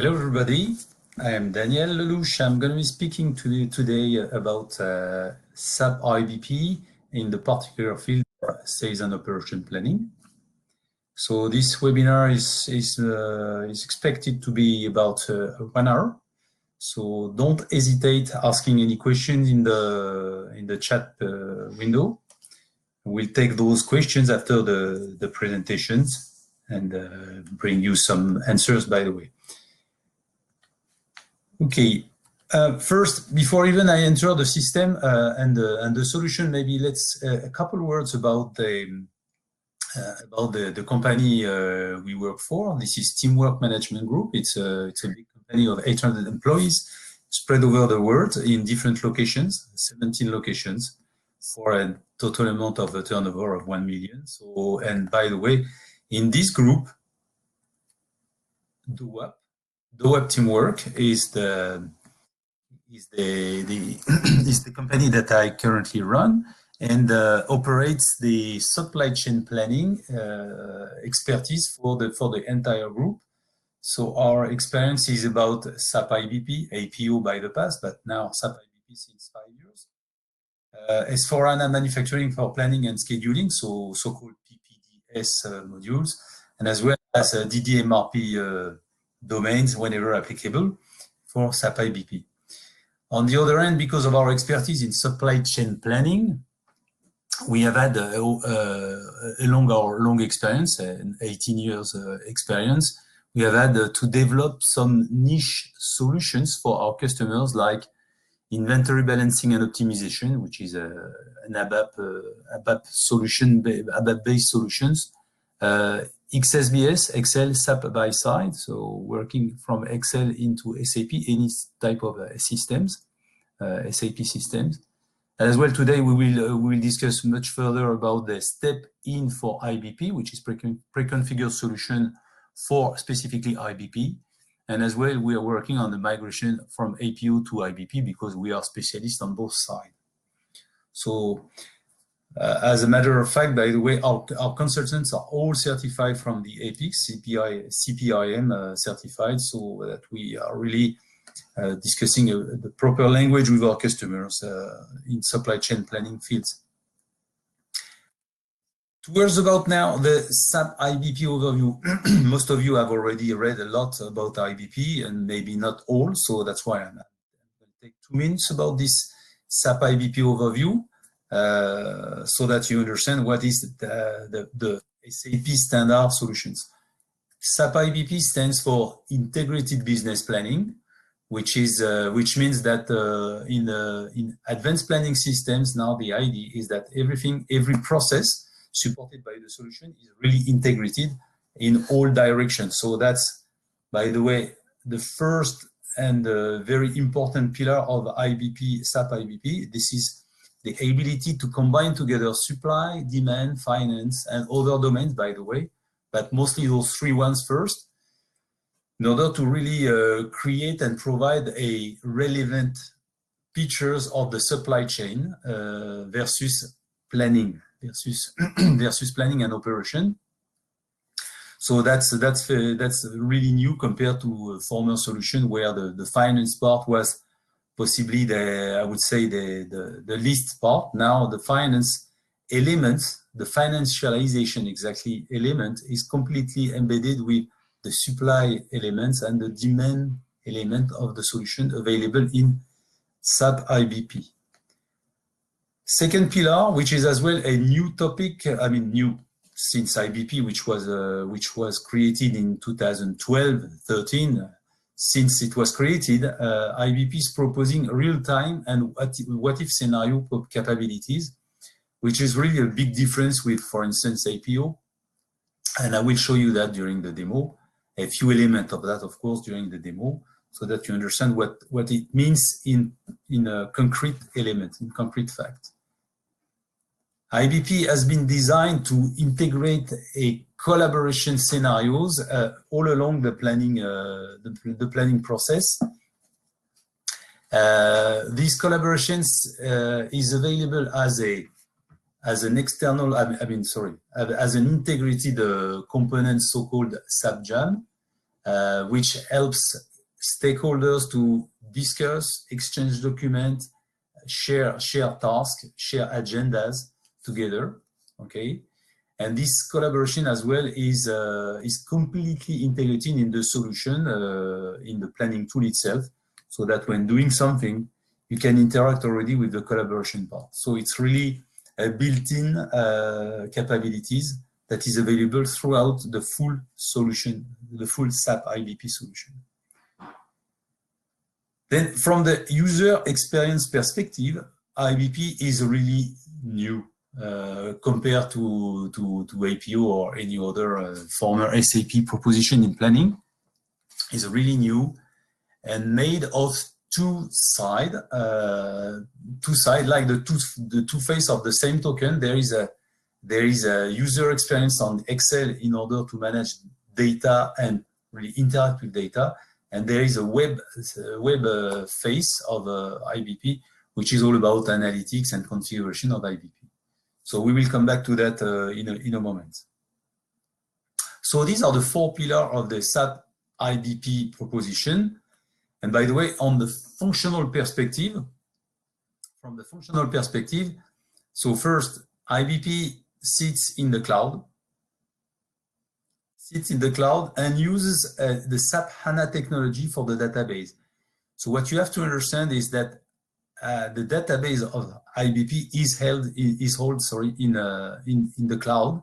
Hello everybody, I am Daniel Lellouche. I'm going to be speaking to you today about SAP IBP in the particular field of sales and operation planning. So this webinar is expected to be about 1 hour. So don't hesitate asking any questions in the chat window. We'll take those questions after the presentations and bring you some answers, by the way. Okay, first, before even I enter the system and the solution, maybe let's a couple words about the company we work for. This is Teamwork Management Group. It's a big company of 800 employees spread over the world in different locations, 17 locations, for a total amount of a turnover of 1 million. So, and by the way, in this group, DOAP Teamwork is the company that I currently run and operates the supply chain planning expertise for the entire group. So our experience is about SAP IBP, APO by the past, but now SAP IBP since 5 years. S/4HANA manufacturing for planning and scheduling, so-called PPDS modules, and as well as DDMRP domains whenever applicable for SAP IBP. On the other hand, because of our expertise in supply chain planning, we have had along our long experience, 18 years experience, we have had to develop some niche solutions for our customers, like inventory balancing and optimization, which is an ABAP solution, ABAP-based solutions. XSBS, Excel, SAP by side, so working from Excel into SAP, any type of systems, SAP systems. And as well, today we will discuss much further about the step in for IBP, which is pre-configured solution for specifically IBP. And as well, we are working on the migration from APO to IBP because we are specialists on both sides. So, as a matter of fact, by the way, our consultants are all certified from the APIX, CPIM certified, so that we are really discussing the proper language with our customers in supply chain planning fields. 2 words about now the SAP IBP overview. Most of you have already read a lot about IBP and maybe not all, so that's why I'm going to take 2 minutes about this SAP IBP overview. So that you understand what is the SAP standard solutions. SAP IBP stands for Integrated Business Planning, which means that in advanced planning systems now the idea is that every process supported by the solution is really integrated in all directions. So that's, by the way, the first and very important pillar of IBP, SAP IBP. This is the ability to combine together supply, demand, finance, and other domains, by the way, but mostly those 3 ones first, in order to really create and provide a relevant pictures of the supply chain versus planning, versus planning and operation. So that's really new compared to a former solution where the finance part was possibly I would say the least part. Now the finance element, the financialization exactly element is completely embedded with the supply elements and the demand element of the solution available in SAP IBP. Second pillar, which is as well a new topic, I mean new since IBP, which was created in 2012-13. Since it was created, IBP is proposing real-time and what-if scenario capabilities, which is really a big difference with, for instance, APO. And I will show you that during the demo, a few elements of that, of course, during the demo, so that you understand what it means in a concrete element, in concrete fact. IBP has been designed to integrate a collaboration scenarios all along the planning process. These collaborations is available as an external, as an integrated component, so-called SAP Jam, which helps stakeholders to discuss, exchange documents, share tasks, share agendas together, okay? And this collaboration as well is completely integrated in the solution, in the planning tool itself, so that when doing something, you can interact already with the collaboration part. So it's really a built-in capabilities that is available throughout the full solution, the full SAP IBP solution. Then from the user experience perspective, IBP is really new compared to APO or any other former SAP proposition in planning. It's really new and made of two sides, like the two faces of the same token. There is a user experience on Excel in order to manage data and really interact with data. And there is a web face of IBP, which is all about analytics and configuration of IBP. So we will come back to that in a moment. So these are the four pillars of the SAP IBP proposition. And by the way, on the functional perspective, from the functional perspective, so first, IBP sits in the cloud. And uses the SAP HANA technology for the database. So what you have to understand is that the database of IBP is held in the cloud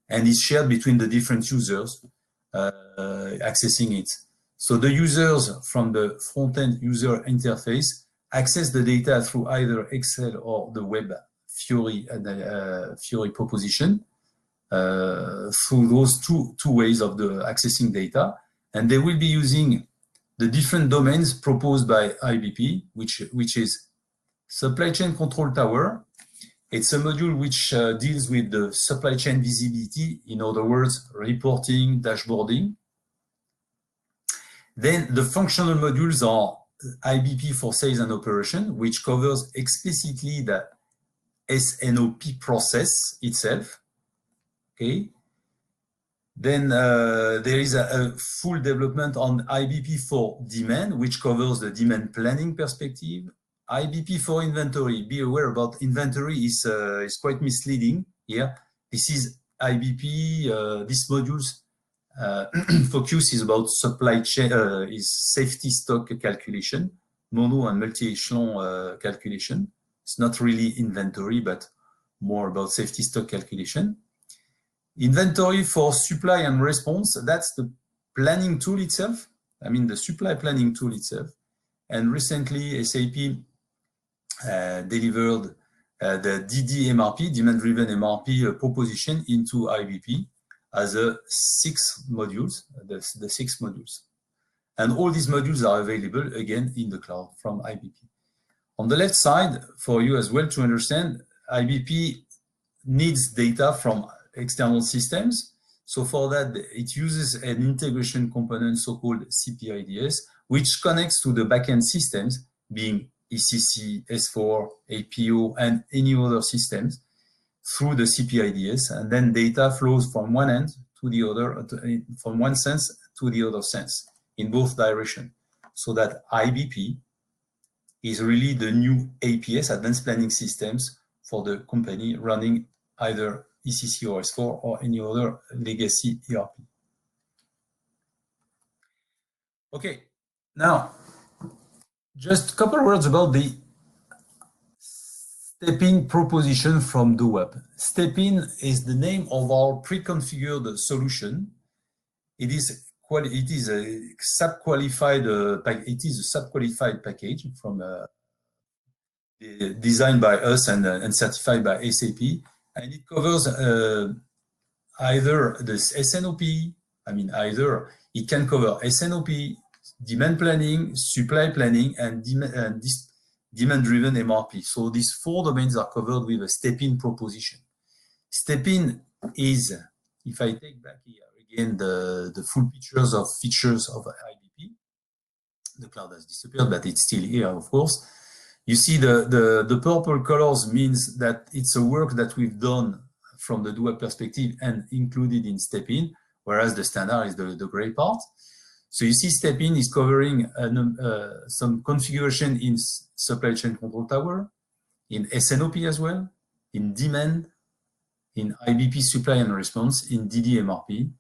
and is shared between the different users accessing it. So the users from the front-end user interface access the data through either Excel or the web Fiori proposition. Through those two ways of the accessing data, and they will be using the different domains proposed by IBP, which is Supply Chain Control Tower. It's a module which deals with the supply chain visibility, in other words, reporting, dashboarding. Then the functional modules are IBP for Sales and Operation, which covers explicitly the S&OP process itself. Okay. Then there is a full development on IBP for demand, which covers the demand planning perspective. IBP for inventory. Be aware about inventory is quite misleading here. This is IBP. These modules focus is about supply chain, is safety stock calculation, mono and multi-echelon calculation. It's not really inventory, but more about safety stock calculation. Inventory for supply and response, that's the planning tool itself. I mean, the supply planning tool itself. And recently, SAP delivered the DD-MRP, demand-driven MRP proposition into IBP as a 6 modules, the 6 modules. And all these modules are available, again, in the cloud from IBP. On the left side, for you as well to understand, IBP needs data from external systems. So for that, it uses an integration component, so-called CPIDS, which connects to the backend systems, being ECC, S4, APO, and any other systems through the CPIDS. And then data flows from one end to the other, from one sense to the other sense, in both directions. So that IBP is really the new APS, Advanced Planning Systems, for the company running either ECC or S4 or any other legacy ERP. Okay, now just a couple of words about the Step-in proposition from the web. Step-in is the name of our pre-configured solution. It is a SAP qualified package from designed by us and certified by SAP. And it covers either this S&OP, it can cover S&OP, demand planning, supply planning, and demand-driven MRP. So these 4 domains are covered with a step-in proposition. Step-in is, if I take back here again the full features of IBP, the cloud has disappeared, but it's still here, of course. You see the purple colors means that it's a work that we've done from the do-web perspective and included in step-in, whereas the standard is the gray part. So you see step-in is covering some configuration in supply chain control tower, in S&OP as well, in demand, in IBP supply and response, in DDMRP.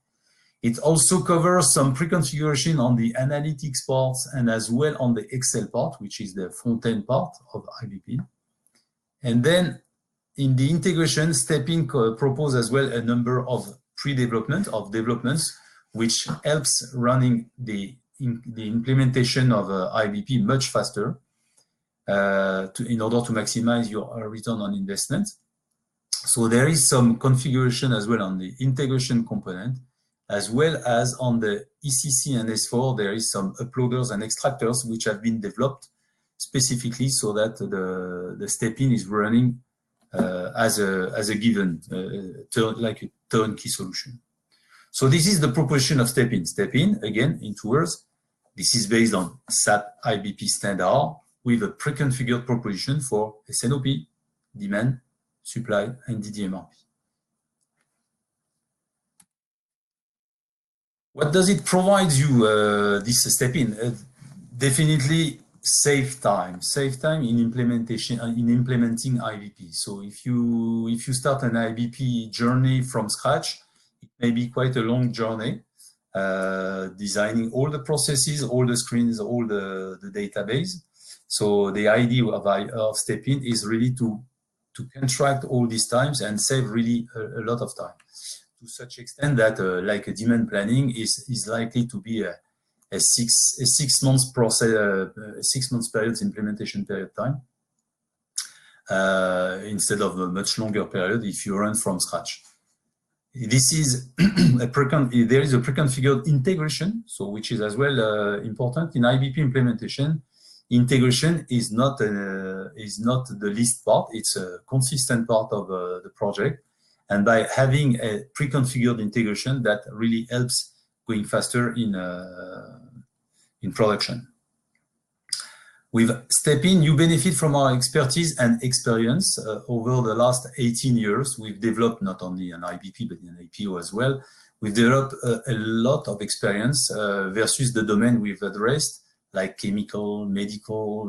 It also covers some pre-configuration on the analytics parts and as well on the Excel part, which is the front-end part of IBP. And then in the integration, step-in propose as well a number of developments, which helps running the implementation of IBP much faster in order to maximize your return on investment. So there is some configuration as well on the integration component, as well as on the ECC and S4, there is some uploaders and extractors which have been developed specifically so that the step-in is running as a given, like a turnkey solution. So this is the proposition of step-in. Step-in, again, in 2 words, this is based on SAP IBP standard with a pre-configured proposition for S&OP, demand, supply, and DDMRP. What does it provide you, this step-in? Definitely save time in implementation, in implementing IBP. So if you start an IBP journey from scratch, it may be quite a long journey, designing all the processes, all the screens, all the database. So the idea of step-in is really to contract all these times and save really a lot of time, to such extent that like a demand planning is likely to be a 6 months process, 6 months period implementation period time, instead of a much longer period if you run from scratch. This is there is a pre-configured integration, so which is as well important in IBP implementation. Integration is not the least part; it's a consistent part of the project. And by having a pre-configured integration, that really helps going faster in production. With step-in, you benefit from our expertise and experience. Over the last 18 years, we've developed not only an IBP, but an APO as well. We've developed a lot of experience versus the domain we've addressed, like chemical, medical,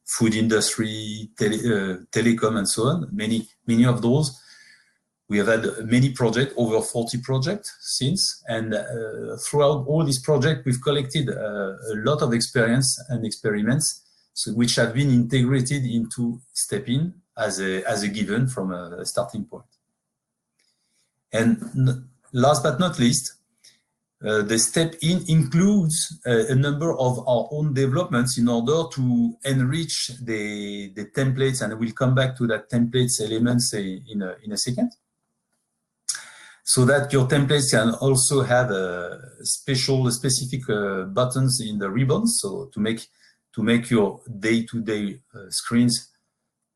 food industry, telecom, and so on. Many of those. We have had many projects, over 40 projects since, and throughout all these projects, we've collected a lot of experience and experiments, which have been integrated into step-in as a given from a starting point. And last but not least, the step-in includes a number of our own developments in order to enrich the templates, and we'll come back to that templates elements in a second. So that your templates can also have specific buttons in the ribbons, so to make your day-to-day screens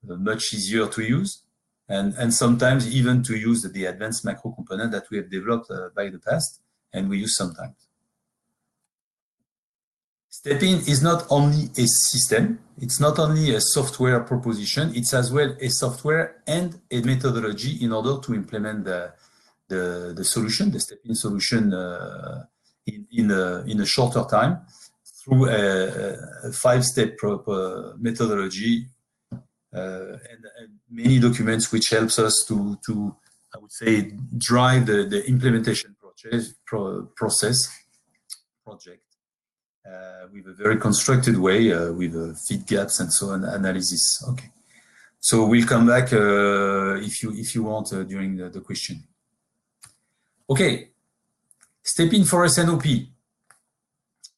much easier to use, and sometimes even to use the advanced macro component that we have developed by the past, and we use sometimes. Step-in is not only a system, it's not only a software proposition, it's as well a software and a methodology in order to implement the solution, the step-in solution in a shorter time through a 5-step methodology and many documents which helps us to I would say, drive the implementation project with a very constructed way with feed gaps and so on analysis. Okay, so we'll come back if you want during the question. Okay, step-in for S&OP.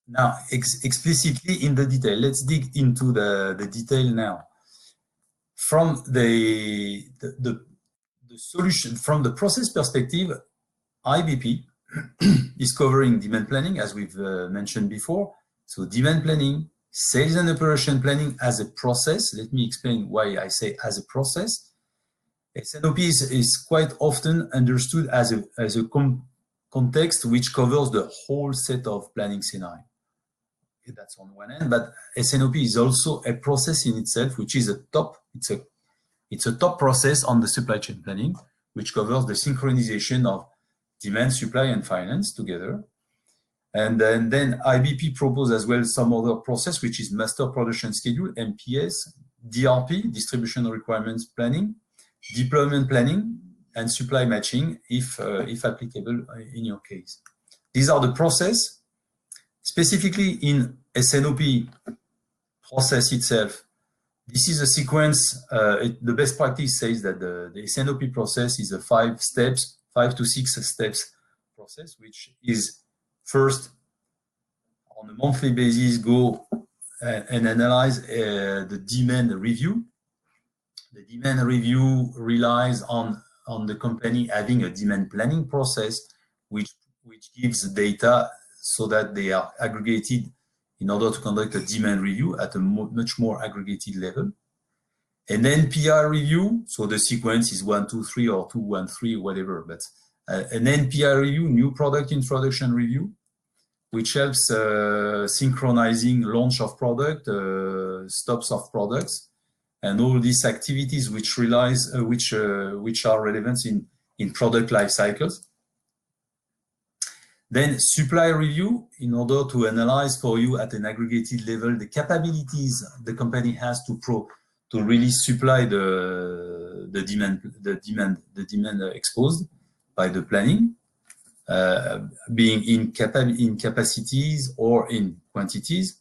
Now, explicitly in the detail, let's dig into the detail now. From the solution, from the process perspective, IBP is covering demand planning, as we've mentioned before. So demand planning, sales and operation planning as a process. Let me explain why I say as a process. S&OP is quite often understood as a context which covers the whole set of planning scenario. Okay, that's on one end, but S&OP is also a process in itself, which is it's a top process on the supply chain planning, which covers the synchronization of demand, supply, and finance together. And then IBP propose as well some other process, which is Master Production Schedule, MPS, DRP, Distribution Requirements Planning, Deployment Planning, and Supply Matching, if applicable in your case. These are the process. Specifically in S&OP process itself, this is a sequence. The best practice says that the S&OP process is a 5 to 6 steps process, which is first, on a monthly basis, go and analyze the demand review. The demand review relies on the company having a demand planning process, which gives data so that they are aggregated in order to conduct a demand review at a much more aggregated level. And then NPI review, so the sequence is 1, 2, 3 or 2, 1, 3, whatever, but an NPI review, new product introduction review, which helps synchronizing launch of product, stops of products, and all these activities which are relevant in product life cycles. Then supply review, in order to analyze for you at an aggregated level the capabilities the company has to really supply the demand exposed by the planning, being in capacities or in quantities.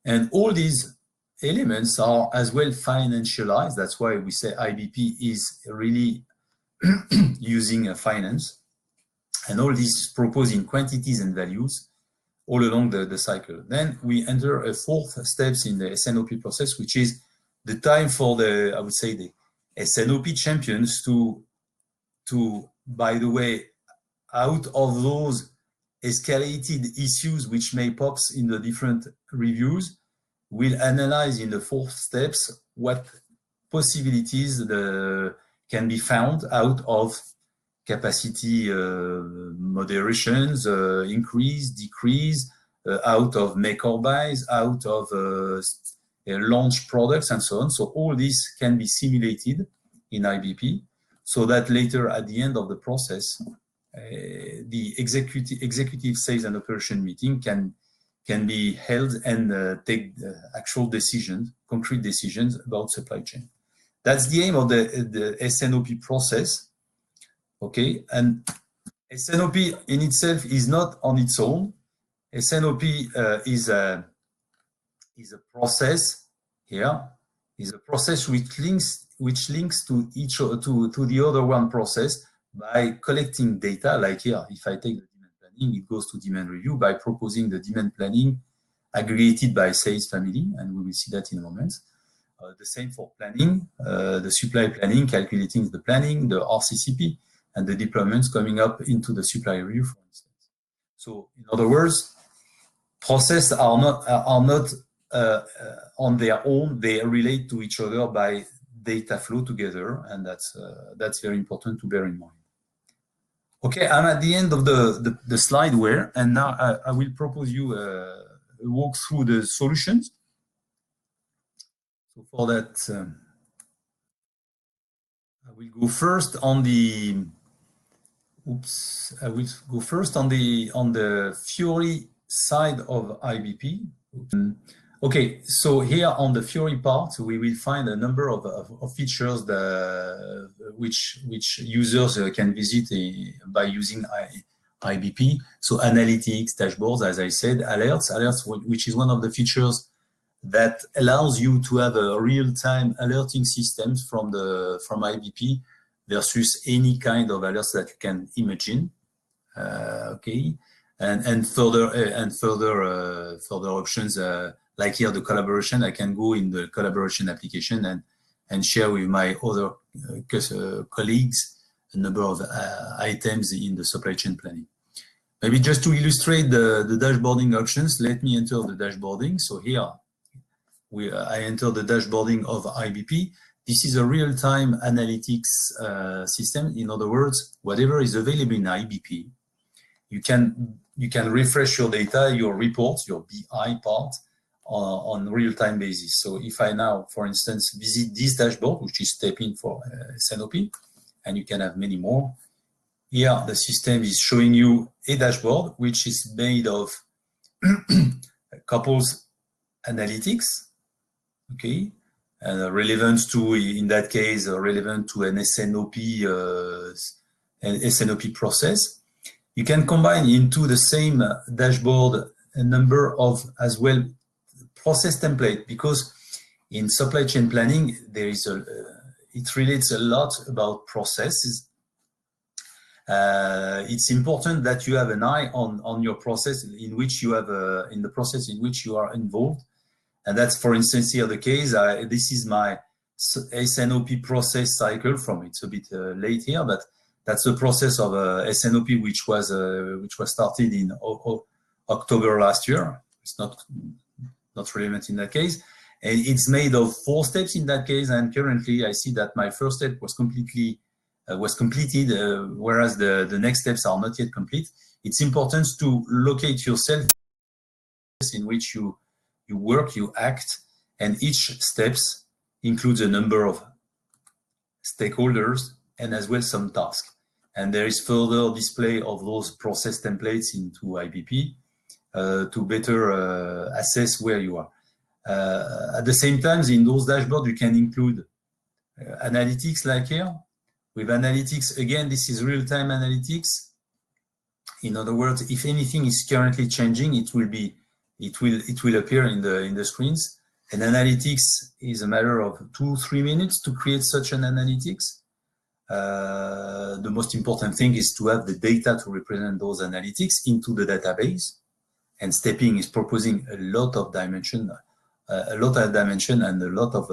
And all these elements are as well financialized. That's why we say IBP is really using finance. And all these proposed in quantities and values all along the cycle. Then we enter a 4th steps in the S&OP process, which is the time for I would say, the S&OP champions to, by the way, out of those escalated issues which may pop in the different reviews, will analyze in the 4th steps what possibilities can be found out of capacity moderations, increase, decrease, out of make or buys, out of launch products, and so on. So all this can be simulated in IBP, so that later at the end of the process, the executive sales and operation meeting can be held and take actual decisions, concrete decisions about supply chain. That's the aim of the S&OP process. Okay, and S&OP in itself is not on its own. S&OP is a process here, is a process which links to the other one process by collecting data. Like here, if I take the demand planning, it goes to demand review by proposing the demand planning aggregated by sales family, and we will see that in a moment. The same for planning, the supply planning, calculating the planning, the RCCP, and the deployments coming up into the supply review, for instance. So, in other words, processes are not on their own; they relate to each other by data flow together, and that's very important to bear in mind. Okay, I'm at the end of the slide and now I will propose you a walk through the solutions. So for that, I will go first on the. I will go first on the Fiori side of IBP. Okay, so here on the Fiori part, we will find a number of features which users can visit by using IBP. So analytics, dashboards, as I said, alerts, which is one of the features that allows you to have a real-time alerting systems from IBP versus any kind of alerts that you can imagine. Okay, and further options like here the collaboration. I can go in the collaboration application and share with my other colleagues a number of items in the supply chain planning. Maybe just to illustrate the dashboarding options, let me enter the dashboarding. So here I enter the dashboarding of IBP. This is a real-time analytics system. In other words, whatever is available in IBP, you can refresh your data, your reports, your BI part on real-time basis. So if I now, for instance, visit this dashboard, which is step in for S&OP, and you can have many more. Here, the system is showing you a dashboard, which is made of couples analytics, okay, and relevant to, in that case, relevant to an S&OP process. You can combine into the same dashboard a number of, as well, process template, because in supply chain planning, there is it relates a lot about processes. It's important that you have an eye on your process in which you have, in the process in which you are involved. And that's, for instance, here the case. This is my S&OP process cycle it's a bit late here, but that's the process of S&OP which was started in October last year. It's not relevant in that case. And it's made of 4 steps in that case. And currently I see that my first step was completed, whereas the next steps are not yet complete. It's important to locate yourself in which you work, you act, and each steps includes a number of stakeholders and as well some tasks. And there is further display of those process templates into IBP to better assess where you are. At the same time, in those dashboards, you can include analytics like here. With analytics, again, this is real-time analytics. In other words, if anything is currently changing, it will appear in the screens. And analytics is a matter of 2-3 minutes to create such an analytics. The most important thing is to have the data to represent those analytics into the database. And stepping is proposing a lot of dimension and a lot of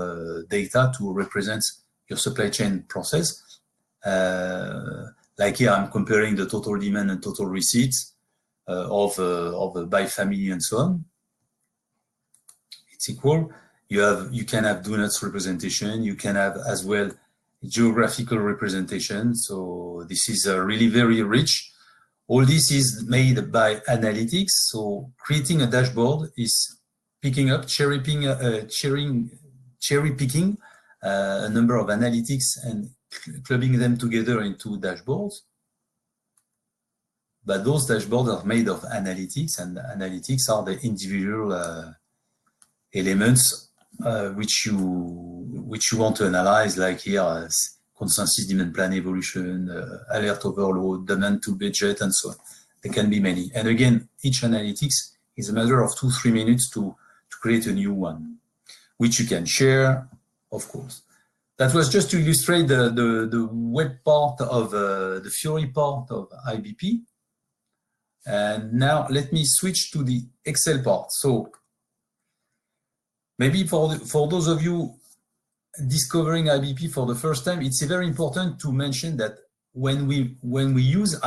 data to represent your supply chain process. Like here, I'm comparing the total demand and total receipts of by family and so on. It's equal. You can have donuts representation. You can have as well geographical representation. So this is really very rich. All this is made by analytics. So creating a dashboard is picking up, cherry picking a number of analytics and clubbing them together into dashboards. But those dashboards are made of analytics, and analytics are the individual elements which you want to analyze, like here, consensus demand plan evolution, alert overload, demand to budget, and so on. There can be many. And again, each analytics is a matter of 2-3 minutes to create a new one, which you can share, of course. That was just to illustrate the web part of the Fiori part of IBP. And now let me switch to the Excel part. So maybe for those of you discovering IBP for the first time, it's very important to mention that when we use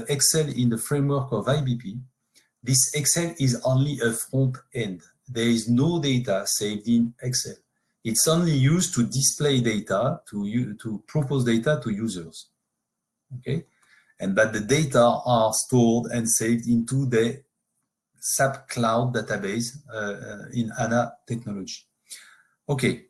Excel in the framework of IBP, this Excel is only a front end. There is no data saved in Excel. It's only used to display data, to propose data to users. Okay, but the data are stored and saved into the SAP Cloud database in HANA technology. Okay,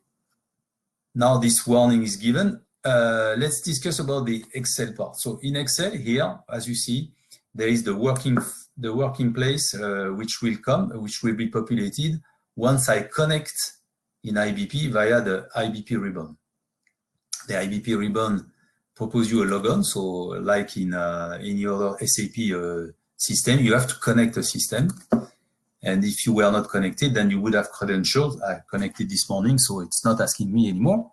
now this warning is given. Let's discuss about the Excel part. So in Excel here, as you see, there is the working place which will be populated once I connect in IBP via the IBP ribbon. The IBP ribbon proposes you a logon. So like in your SAP system, you have to connect a system. And if you were not connected, then you would have credentials. I connected this morning, so it's not asking me anymore.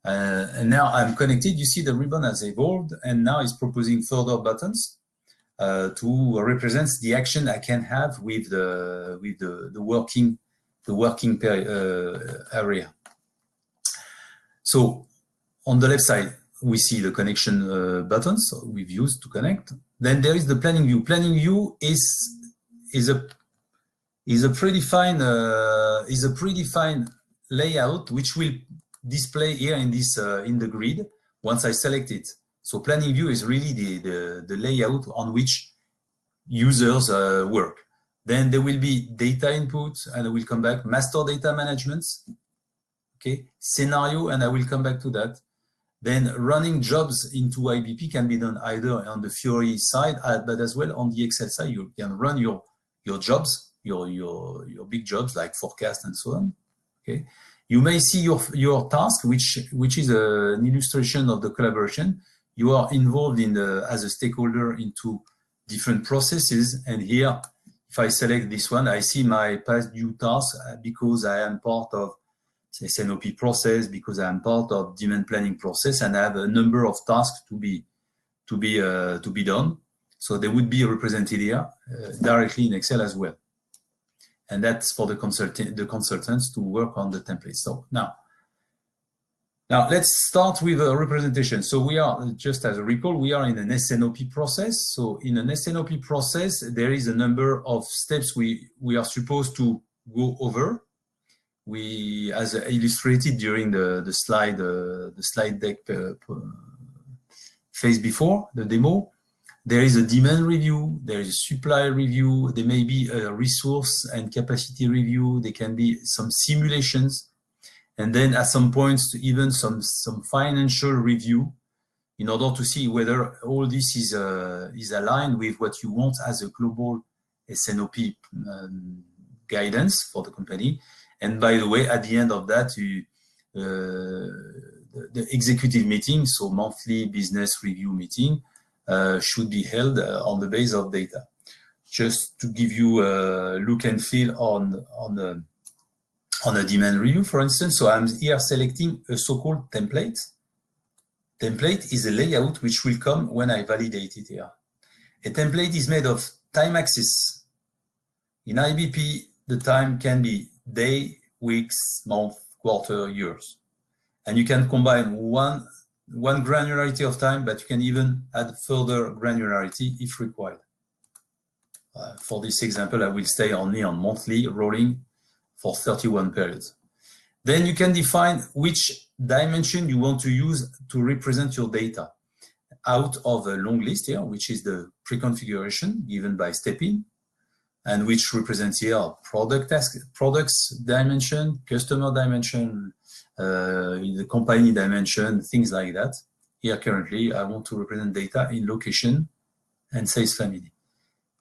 And now I'm connected. You see the ribbon has evolved, and now it's proposing further buttons to represent the action I can have with the working area. So on the left side, we see the connection buttons we've used to connect. Then there is the planning view. Planning view is a predefined layout which will display here in this in the grid once I select it. So planning view is really the layout on which users work. Then there will be data input, and I will come back, master data management, okay, scenario, and I will come back to that. Then running jobs into IBP can be done either on the Fiori side, but as well on the Excel side. You can run your your jobs, your big jobs like forecast and so on. Okay, you may see your task, which is an illustration of the collaboration. You are involved in as a stakeholder into different processes, and here, if I select this one, I see my past due task because I am part of S&OP process, because I am part of demand planning process, and I have a number of tasks to be done. So they would be represented here directly in Excel as well. And that's for the consultants to work on the template. So now let's start with a representation. So we are, just as a recall, we are in an S&OP process. So in an S&OP process, there is a number of steps we are supposed to go over. We, as illustrated during the slide deck phase before the demo, there is a demand review, there is a supply review, there may be a resource and capacity review, there can be some simulations, and then at some points even some financial review in order to see whether all this is aligned with what you want as a global S&OP guidance for the company. And by the way, at the end of that, the executive meeting, so monthly business review meeting, should be held on the base of data. Just to give you a look and feel on a demand review, for instance. So I'm here selecting a so-called template. Template is a layout which will come when I validate it here. A template is made of time axis. In IBP, the time can be day, weeks, month, quarter, years. And you can combine one granularity of time, but you can even add further granularity if required. For this example, I will stay only on monthly rolling for 31 periods. Then you can define which dimension you want to use to represent your data out of a long list here, which is the pre-configuration given by step-in, and which represents here products dimension, customer dimension, the company dimension, things like that. Here currently, I want to represent data in location and sales family.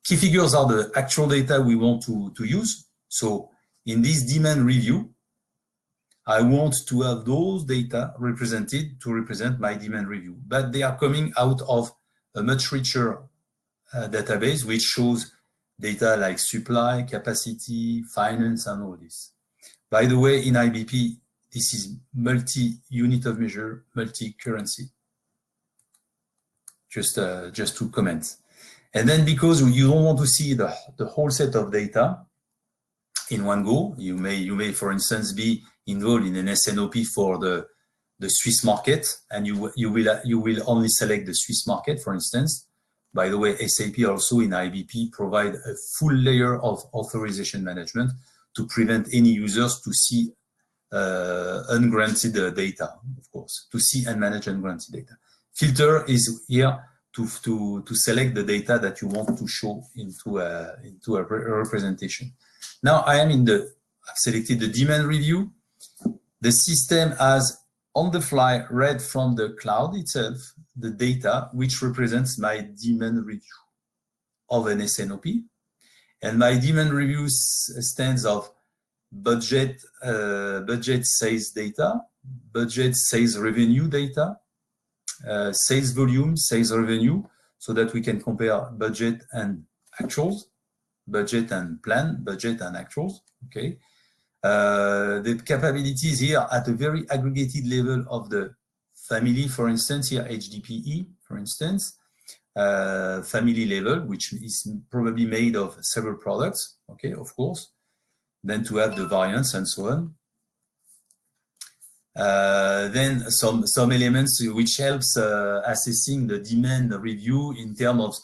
Key figures are the actual data we want to use. So in this demand review, I want to have those data represented to represent my demand review, but they are coming out of a much richer database, which shows data like supply, capacity, finance, and all this. By the way, in IBP, this is multi-unit of measure, multi-currency. Just to comment. And then because you don't want to see the whole set of data in one go, you may for instance be involved in an S&OP for the Swiss market, and you will only select the Swiss market, for instance. By the way, SAP also in IBP provide a full layer of authorization management to prevent any users to see ungranted data, of course, to see and manage ungranted data. Filter is here to select the data that you want to show into a representation. Now I've selected the demand review. The system has on the fly read from the cloud itself the data which represents my demand review of an S&OP. And my demand review stands of budget sales data, budget sales revenue data, sales volume, sales revenue, so that we can compare budget and actuals, budget and plan, budget and actuals, okay? The capabilities here at a very aggregated level of the family, for instance, here HDPE, for instance, family level, which is probably made of several products, okay, of course, then to have the variance and so on. Then some elements which helps assessing the demand review in terms of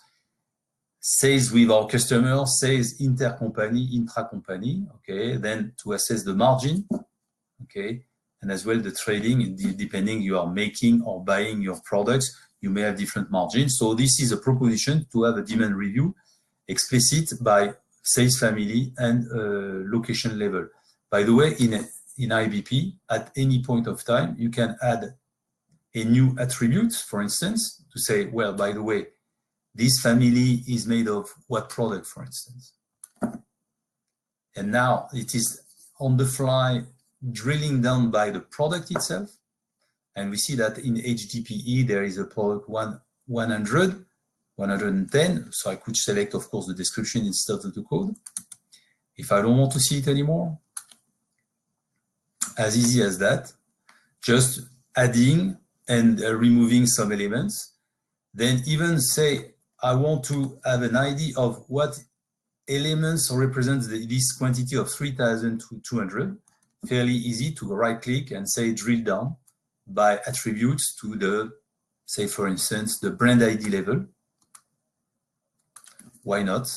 sales with our customers, sales intercompany, intra-company, okay, then to assess the margin, okay, and as well the trading, depending you are making or buying your products, you may have different margins. So this is a proposition to have a demand review explicit by sales family and location level. By the way, in IBP, at any point of time, you can add a new attribute, for instance, to say, well, by the way, this family is made of what product, for instance. And now it is on the fly drilling down by the product itself. And we see that in HDPE, there is a product 100, 110. So I could select, of course, the description instead of the code. If I don't want to see it anymore, as easy as that, just adding and removing some elements. Then even say, I want to have an idea of what elements represent this quantity of 3,200. Fairly easy to right click and say drill down by attributes to the, say for instance, the brand ID level. Why not?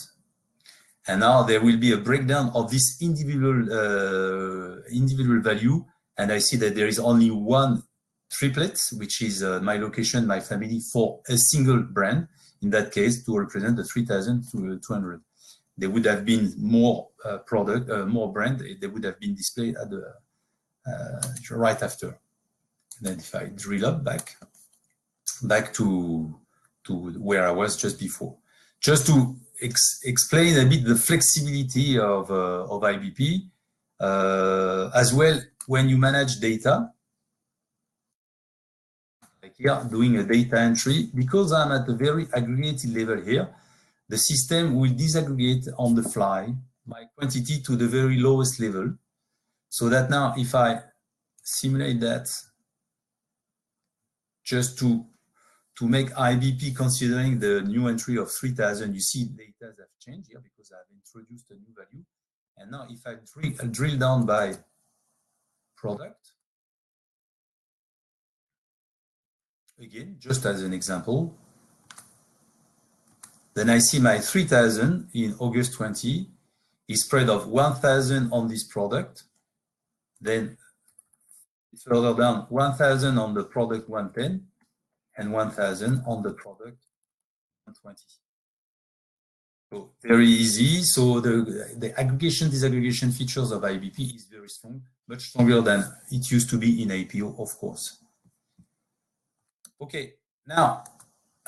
And now there will be a breakdown of this individual value. And I see that there is only one triplet, which is my location, my family, for a single brand. In that case, to represent the 3,200. There would have been more more brand. They would have been displayed at the right after. And then if I drill up back to where I was just before, just to explain a bit the flexibility of IBP, as well when you manage data. Like here, doing a data entry, because I'm at a very aggregated level here, the system will disaggregate on the fly my quantity to the very lowest level. So that now if I simulate that just to make IBP considering the new entry of 3,000, you see data have changed here because I've introduced a new value. And now if I drill down by product, again, just as an example, then I see my 3,000 in August 20 is spread of 1,000 on this product. Then further down, 1,000 on the product 110 and 1,000 on the product 120. So very easy. So the aggregation, disaggregation features of IBP is very strong, much stronger than it used to be in APO, of course. Okay, now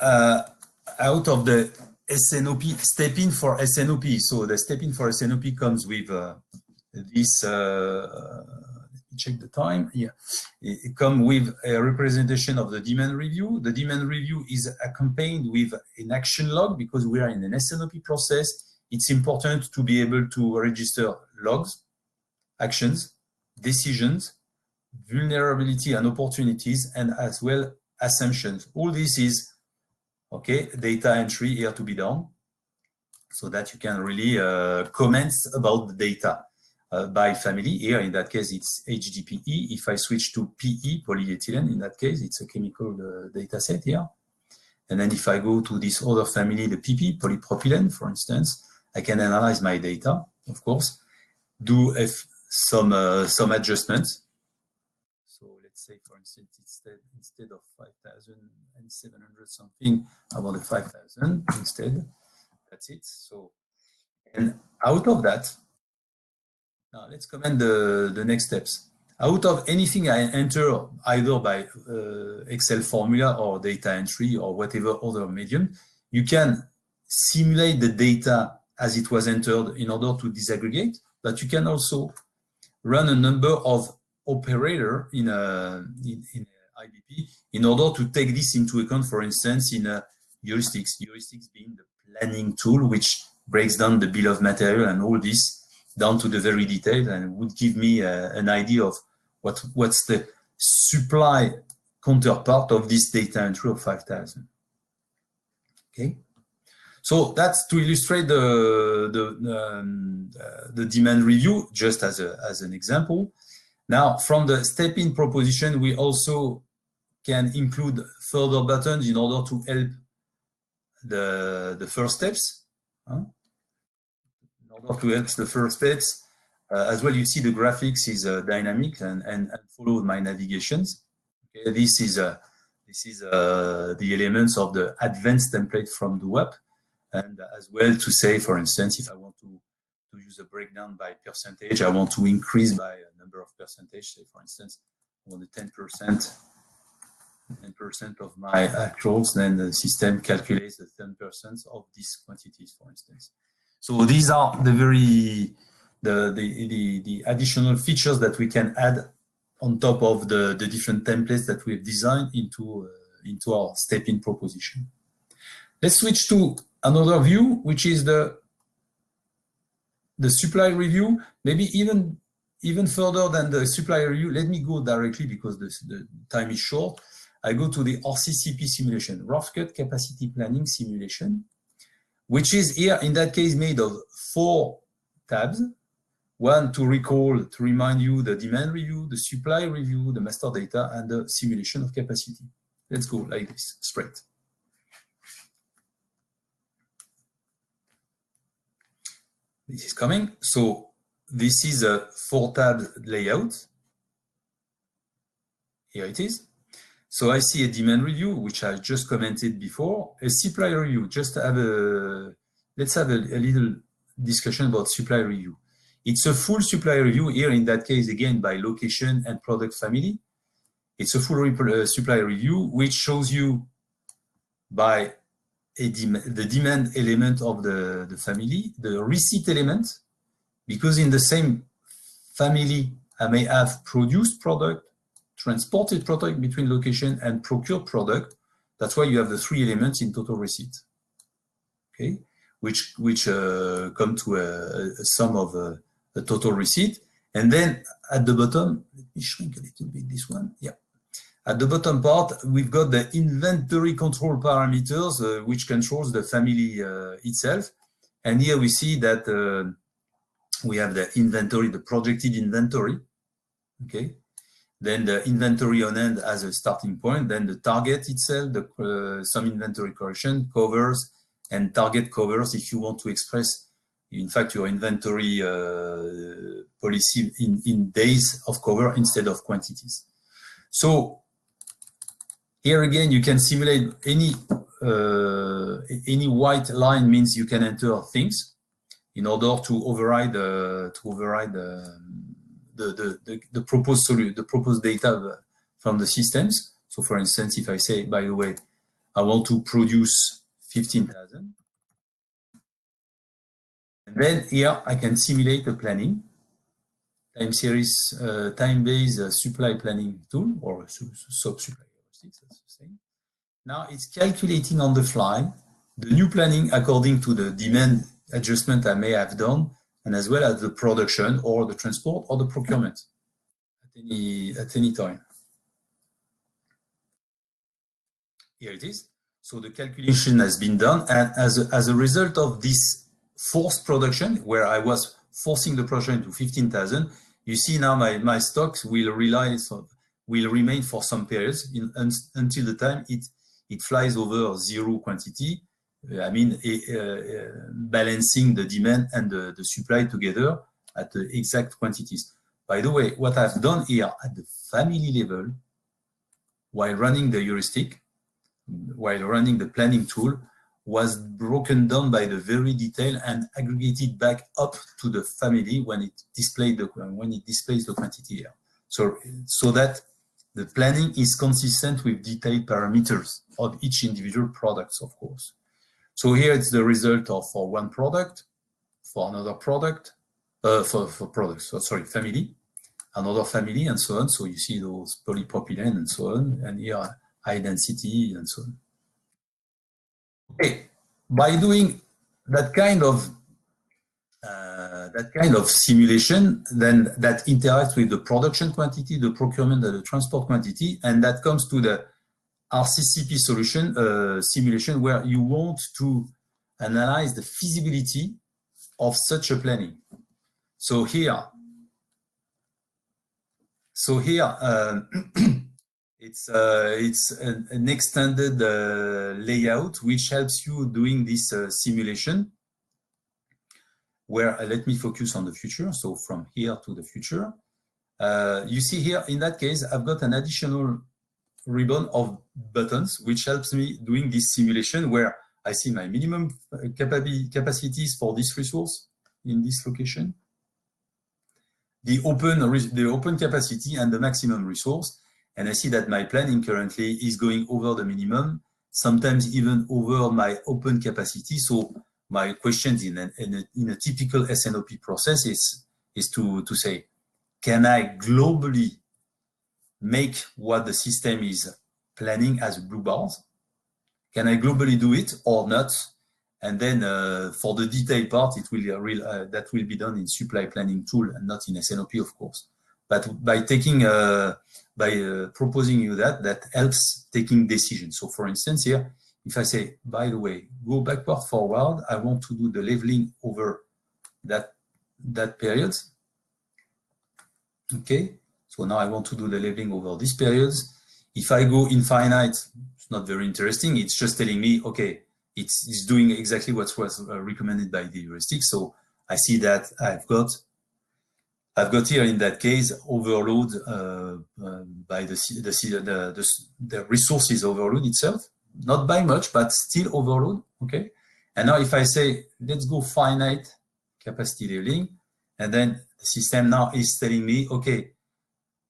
out of the S&OP, step in for S&OP. So the step in for S&OP comes with this, let me check the time. Yeah, it comes with a representation of the demand review. The demand review is accompanied with an action log because we are in an S&OP process. It's important to be able to register logs, actions, decisions, vulnerability and opportunities, and as well assumptions. All this is okay, data entry here to be done so that you can really comment about the data by family. Here, in that case, it's HDPE. If I switch to PE, polyethylene, in that case, it's a chemical data set here. And then if I go to this other family, the PP, polypropylene, for instance, I can analyze my data, of course, do some adjustments. So let's say, for instance, instead of 5,700 something, I want a 5,000 instead. That's it. So, and out of that, now let's comment the next steps. Out of anything I enter, either by Excel formula or data entry or whatever other medium, you can simulate the data as it was entered in order to disaggregate, but you can also run a number of operator in IBP in order to take this into account, for instance, in heuristics being the planning tool, which breaks down the bill of material and all this down to the very detail and would give me an idea of what's the supply counterpart of this data entry of 5,000. Okay, so that's to illustrate the demand review, just as an example. Now, from the step-in proposition, we also can include further buttons in order to help the first steps. In order to help the first steps, as well, you see the graphics is dynamic and follow my navigations. Okay, this is the elements of the advanced template from the web, and as well to say, for instance, if I want to use a breakdown by percentage, I want to increase by a number of percentage. Say, for instance, I want 10% of my actuals, then the system calculates the 10% of these quantities, for instance. So these are the the additional features that we can add on top of the different templates that we've designed into our step-in proposition. Let's switch to another view, which is the supply review. Maybe even further than the supply review, let me go directly because the time is short. I go to the RCCP simulation, rough cut capacity planning simulation, which is here in that case made of 4 tabs. One to remind you the demand review, the supply review, the master data, and the simulation of capacity. Let's go like this, straight. This is coming. So this is a 4-tab layout. Here it is. So I see a demand review, which I just commented before, a supply review. Just have let's have a little discussion about supply review. It's a full supply review here, in that case, again, by location and product family. It's a full supply review, which shows you by the demand element of the family, the receipt element, because in the same family, I may have produced product, transported product between location, and procured product. That's why you have the 3 elements in total receipt, okay? Which come to a sum of the total receipt. And then at the bottom, let me shrink a little bit this one. Yeah. At the bottom part, we've got the inventory control parameters, which controls the family itself. And here we see that we have the inventory, the projected inventory. Okay. Then the inventory on hand as a starting point. Then the target itself, some inventory correction, covers, and target covers if you want to express, in fact, your inventory policy in days of cover instead of quantities. So here again, you can simulate any white line means you can enter things in order to override the proposed data from the systems. So for instance, if I say, by the way, I want to produce 15,000, and then here I can simulate a planning time series, time-based supply planning tool, or sub-supply heuristics, that's the same. Now it's calculating on the fly the new planning according to the demand adjustment I may have done, and as well as the production or the transport or the procurement at any time. Here it is. So the calculation has been done, and as a result of this forced production, where I was forcing the production to 15,000, you see now my stocks will remain for some periods until the time it flies over 0 quantity. I mean, balancing the demand and the supply together at the exact quantities. By the way, what I've done here at the family level, while running the heuristic, while running the planning tool, was broken down by the very detail and aggregated back up to the family when it displays the quantity here. So that the planning is consistent with detailed parameters of each individual products, of course. So here it's the result of for one product, for another product, for products, so sorry, family, another family, and so on. So you see those polypropylene and so on, and here high density and so on. Okay, by doing that kind of simulation, then that interacts with the production quantity, the procurement, and the transport quantity, and that comes to the RCCP solution simulation, where you want to analyze the feasibility of such a planning. So here it's an extended layout which helps you doing this simulation, where let me focus on the future. So from here to the future, you see here in that case I've got an additional ribbon of buttons which helps me doing this simulation, where I see my minimum capacities for this resource in this location, the open capacity and the maximum resource. And I see that my planning currently is going over the minimum, sometimes even over my open capacity. So my questions in a typical S&OP process is, is to say, can I globally make what the system is planning as blue bars? Can I globally do it or not? And then for the detail part, it will that will be done in supply planning tool and not in S&OP, of course. But by taking proposing you that helps taking decisions. So for instance, here, if I say, by the way, go backward, forward, I want to do the leveling over that period. Okay, so now I want to do the leveling over these periods. If I go infinite, it's not very interesting. It's just telling me, okay, it's doing exactly what was recommended by the heuristic. So I see that I've got here in that case overload by the resources overload itself, not by much, but still overload. Okay, and now if I say let's go finite capacity leveling, and then the system now is telling me, okay,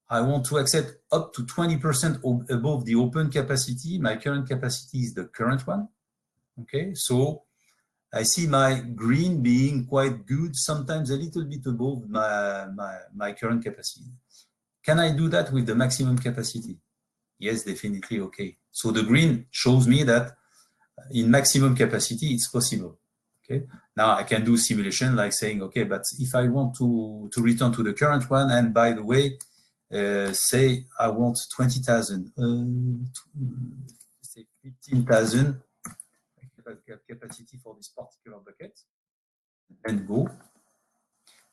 I want to accept up to 20% above the open capacity. My current capacity is the current one. Okay, so I see my green being quite good, sometimes a little bit above my current capacity. Can I do that with the maximum capacity? Yes, definitely. Okay, so the green shows me that in maximum capacity, it's possible. Okay, now I can do simulation like saying, okay, but if I want to return to the current one, and by the way, say I want 20,000, say 15,000 capacity for this particular bucket, and go.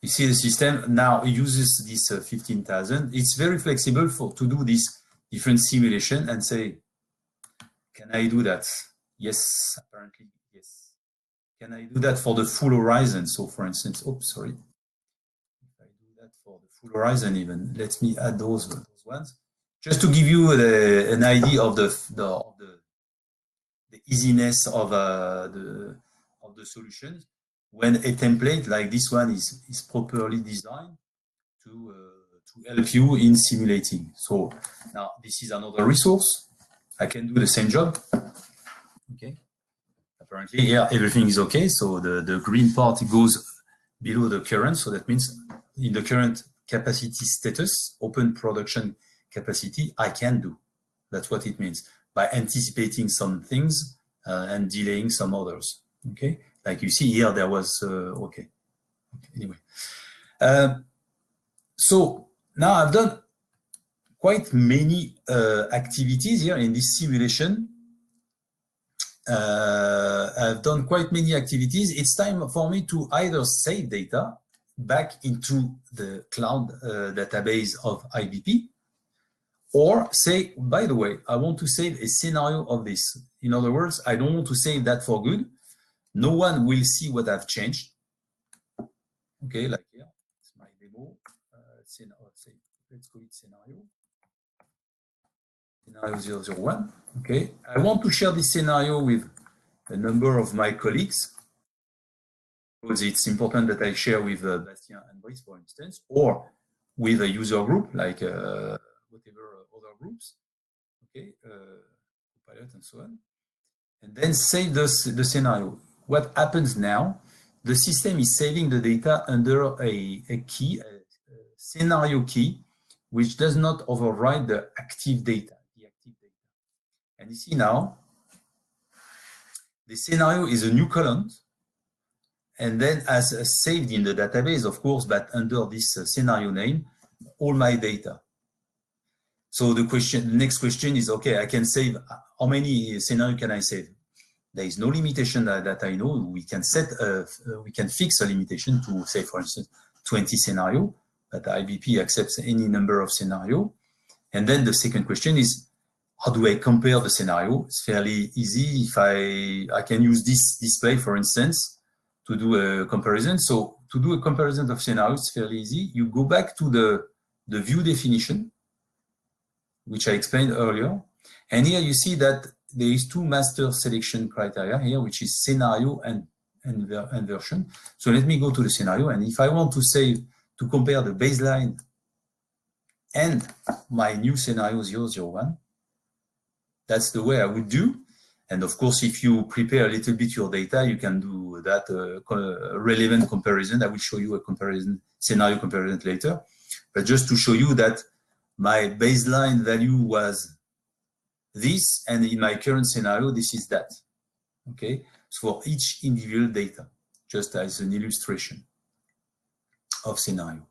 You see the system now uses this 15,000. It's very flexible to do this different simulation and say, can I do that? Yes, apparently, yes. Can I do that for the full horizon? So for instance, oops, sorry. If I do that for the full horizon even, let me add those ones. Just to give you an idea of the easiness of the solutions, when a template like this one is properly designed to help you in simulating. So now this is another resource. I can do the same job. Okay. Apparently here everything is okay. So the green part goes below the current. So that means in the current capacity status, open production capacity, I can do. That's what it means, by anticipating some things and delaying some others. Okay, like you see here, there was okay. Anyway, so now I've done quite many activities here in this simulation. I've done quite many activities. It's time for me to either save data back into the cloud database of IBP, or say, by the way, I want to save a scenario of this. In other words, I don't want to save that for good. No one will see what I've changed. Okay, like here, it's my demo. Let's call it scenario 001. Okay, I want to share this scenario with a number of my colleagues, because it's important that I share with Bastien and Brice, for instance, or with a user group like whatever other groups, okay, pilot and so on, and then save the scenario. What happens now? The system is saving the data under a key, a scenario key, which does not override the active data. And you see now, the scenario is a new column, and then as saved in the database, of course, but under this scenario name, all my data. So the next question is, okay, I can save, how many scenarios can I save? There is no limitation that I know. We can we can fix a limitation to, say, for instance, 20 scenarios, but IBP accepts any number of scenarios. And then the second question is, how do I compare the scenario? It's fairly easy. If I can use this display, for instance, to do a comparison. So to do a comparison of scenarios, it's fairly easy. You go back to the view definition, which I explained earlier. And here you see that there is two master selection criteria here, which is scenario and version. So let me go to the scenario. And if I want to save, to compare the baseline and my new scenario 001, that's the way I would do. And of course, if you prepare a little bit your data, you can do that relevant comparison. I will show you a comparison, scenario comparison later. But just to show you that my baseline value was this, and in my current scenario, this is that. Okay, so for each individual data, just as an illustration of scenario.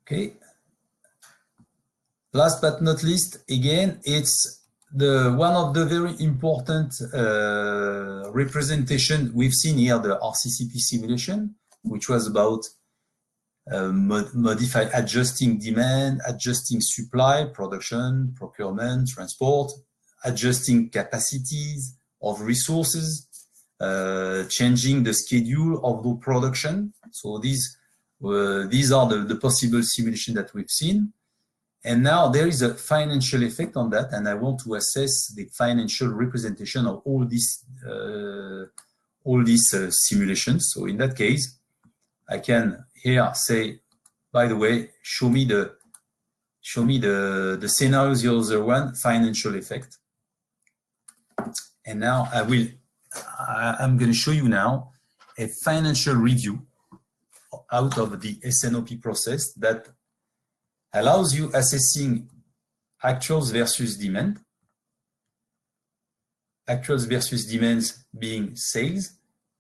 Okay. Last but not least, again, it's one of the very important representation we've seen here, the RCCP simulation, which was about adjusting demand, adjusting supply, production, procurement, transport, adjusting capacities of resources, changing the schedule of the production. So these are the possible simulation that we've seen. And now there is a financial effect on that, and I want to assess the financial representation of all these simulations. So in that case, I can here say, by the way, show me the scenario 001 financial effect. And now I'm going to show you now a financial review out of the S&OP process that allows you assessing actuals versus demand. Actuals versus demands being sales,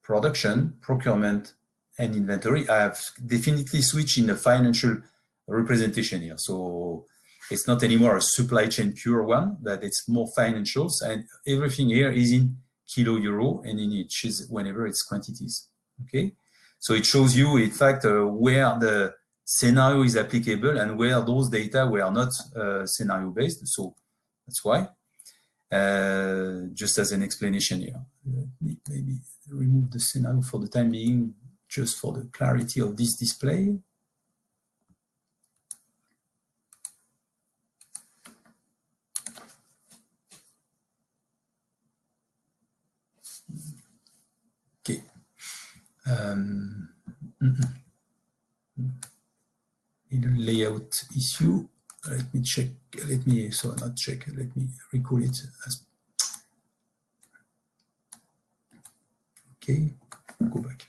production, procurement, and inventory. I have definitely switched in the financial representation here. So it's not anymore a supply chain pure one, but it's more financials, and everything here is in kilo euro and in each is whenever it's quantities. Okay, so it shows you, in fact, where the scenario is applicable and where those data were not scenario based. So that's why. Just as an explanation here, maybe remove the scenario for the time being, just for the clarity of this display. Okay. In a layout issue, let me check. Let me recall it as. Okay, go back.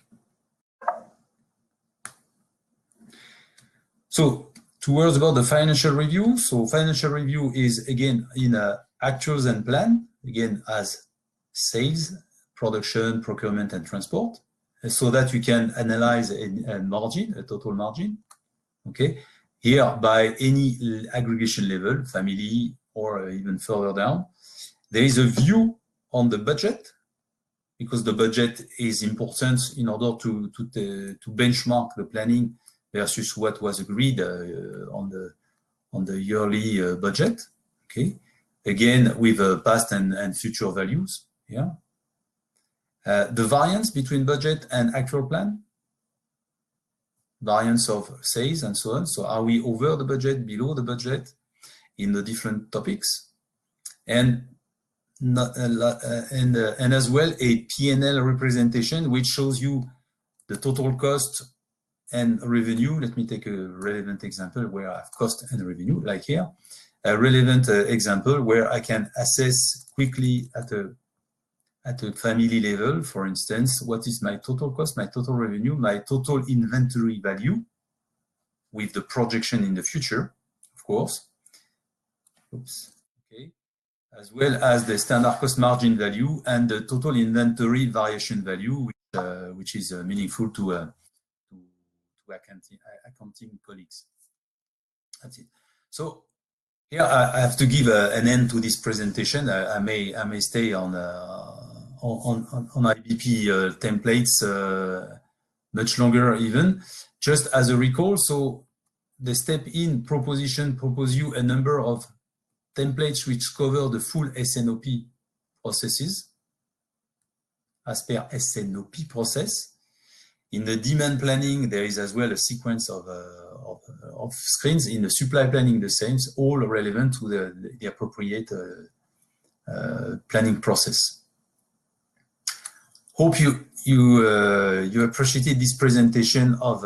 So 2 words about the financial review. So financial review is again in actuals and plan, again as sales, production, procurement, and transport, so that you can analyze a margin, a total margin. Okay, here by any aggregation level, family or even further down, there is a view on the budget, because the budget is important in order to benchmark the planning versus what was agreed on the yearly budget. Okay, again with past and future values. Yeah, the variance between budget and actual plan, variance of sales and so on. So are we over the budget, below the budget in the different topics, and as well a P&L representation which shows you the total cost and revenue. Let me take a relevant example where I have cost and revenue, like here. A relevant example where I can assess quickly at a family level, for instance, what is my total cost, my total revenue, my total inventory value with the projection in the future, of course. Oops. Okay. As well as the standard cost margin value and the total inventory variation value, which is meaningful to accounting colleagues. That's it. So here I have to give an end to this presentation. I may stay on IBP templates much longer even. Just as a recall, so the step in proposition propose you a number of templates which cover the full S&OP processes as per S&OP process. In the demand planning, there is as well a sequence of screens. In the supply planning, the same, all relevant to the appropriate planning process. Hope you appreciated this presentation of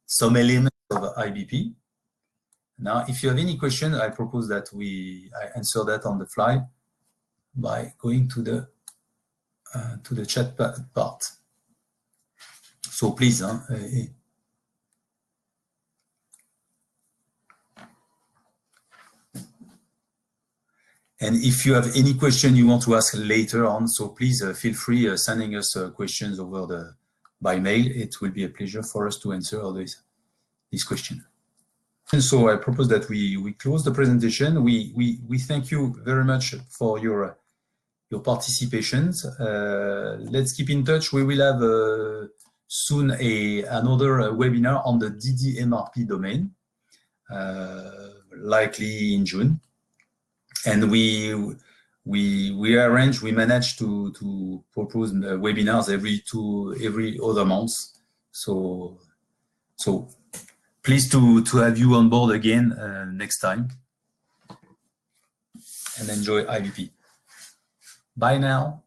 some elements of IBP. Now, if you have any question, I propose that I answer that on the fly by going to the chat part. So please, and if you have any question you want to ask later on, so please feel free sending us questions over by mail. It will be a pleasure for us to answer all this question. And so I propose that we close the presentation. We thank you very much for your participation. Let's keep in touch. We will have soon another webinar on the DDMRP domain, likely in June. And we manage to propose webinars every other month. So pleased to have you on board again next time, and enjoy IBP. Bye now.